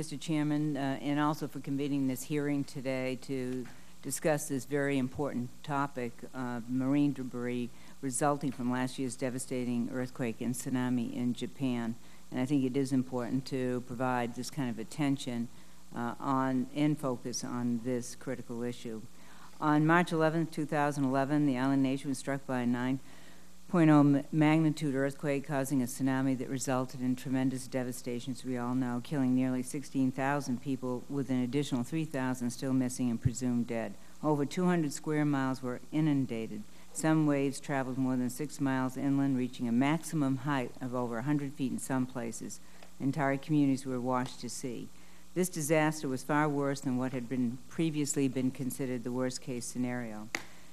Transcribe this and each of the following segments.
Mr. Chairman, and also for convening this hearing today to discuss this very important topic of marine debris resulting from last year's devastating earthquake and tsunami in Japan. And I think it is important to provide this kind of attention and focus on this critical issue. On March 11, 2011, the island nation was struck by a 9.0 magnitude earthquake, causing a tsunami that resulted in tremendous devastation, as we all know, killing nearly 16,000 people, with an additional 3,000 still missing and presumed dead. Over 200 square miles were inundated. Some waves traveled more than 6 miles inland, reaching a maximum height of over 100 feet in some places. Entire communities were washed to sea. This disaster was far worse than what had previously been considered the worst-case scenario.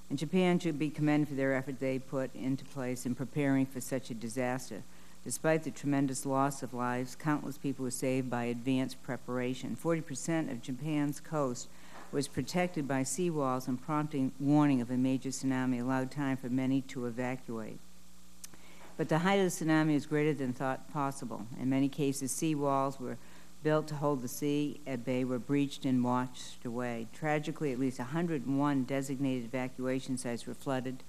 And Japan should be commended for their effort they put into place in preparing for such a disaster. Despite the tremendous loss of lives, countless people were saved by advanced preparation. 40% of Japan's coast was protected by seawalls, and prompting warning of a major tsunami allowed time for many to evacuate. But the height of the tsunami was greater than thought possible. In many cases, seawalls were built to hold the sea at bay were breached and washed away. Tragically, at least 101 designated evacuation sites were flooded,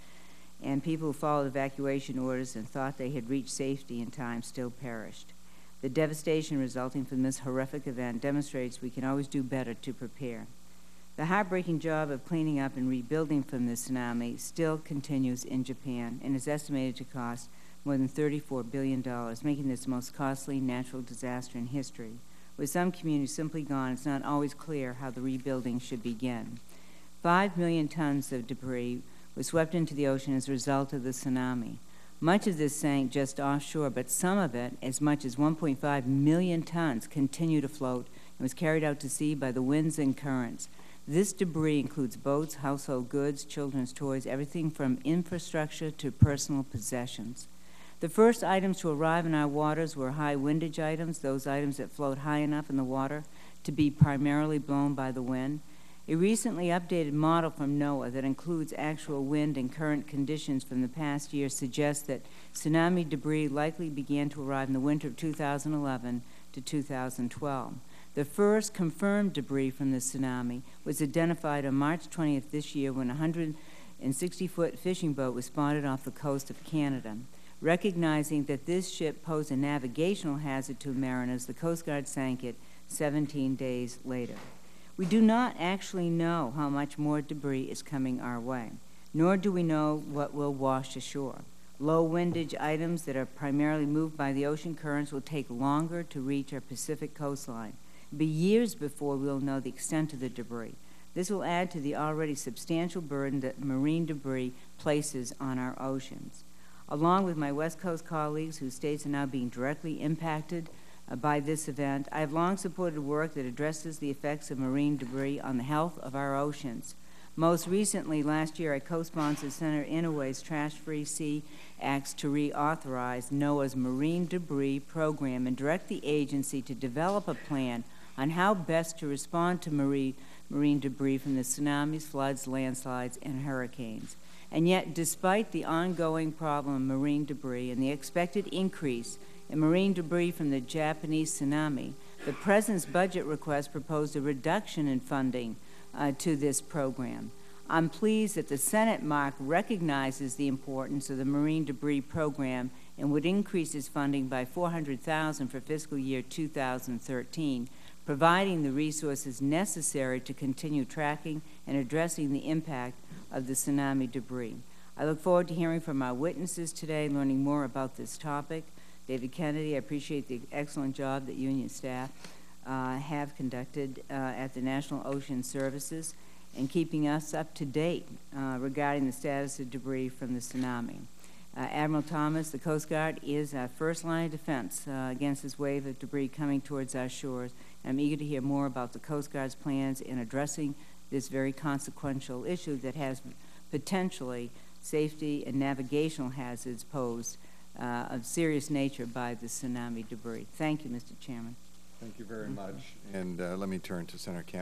and people who followed evacuation orders and thought they had reached safety in time still perished. The devastation resulting from this horrific event demonstrates we can always do better to prepare. The heartbreaking job of cleaning up and rebuilding from the tsunami still continues in Japan and is estimated to cost more than $34 billion, making this the most costly natural disaster in history. With some communities simply gone, it's not always clear how the rebuilding should begin. 5 million tons of debris was swept into the ocean as a result of the tsunami. Much of this sank just offshore, but some of it, as much as 1.5 million tons, continued to float and was carried out to sea by the winds and currents. This debris includes boats, household goods, children's toys, everything from infrastructure to personal possessions. The first items to arrive in our waters were high windage items, those items that float high enough in the water to be primarily blown by the wind. A recently updated model from NOAA that includes actual wind and current conditions from the past year suggests that tsunami debris likely began to arrive in the winter of 2011 to 2012. The first confirmed debris from the tsunami was identified on March 20th this year when a 160-foot fishing boat was spotted off the coast of Canada. Recognizing that this ship posed a navigational hazard to mariners, the Coast Guard sank it 17 days later. We do not actually know how much more debris is coming our way, nor do we know what will wash ashore. Low windage items that are primarily moved by the ocean currents will take longer to reach our Pacific coastline. It'll be years before we'll know the extent of the debris. This will add to the already substantial burden that marine debris places on our oceans. Along with my West Coast colleagues whose states are now being directly impacted by this event, I have long supported work that addresses the effects of marine debris on the health of our oceans. Most recently, last year, I co-sponsored Senator Inouye's Trash-Free Sea Acts to reauthorize NOAA's marine debris program and direct the agency to develop a plan on how best to respond to marine debris from the tsunamis, floods, landslides, and hurricanes. And yet, despite the ongoing problem of marine debris and the expected increase in marine debris from the Japanese tsunami, the President's budget request proposed a reduction in funding to this program. I'm pleased that the Senate mark recognizes the importance of the marine debris program and would increase its funding by $400,000 for fiscal year 2013, providing the resources necessary to continue tracking and addressing the impact of the tsunami debris. I look forward to hearing from our witnesses today, learning more about this topic. David Kennedy, I appreciate the excellent job that you and your staff have conducted at the National Ocean Services in keeping us up to date regarding the status of debris from the tsunami. Admiral Thomas, the Coast Guard is our first line of defense against this wave of debris coming towards our shores. I'm eager to hear more about the Coast Guard's plans in addressing this very consequential issue that has potentially safety and navigational hazards posed of serious nature by the tsunami debris. Thank you, Mr. Chairman. Thank you very much. And let me turn to Senator Kennedy.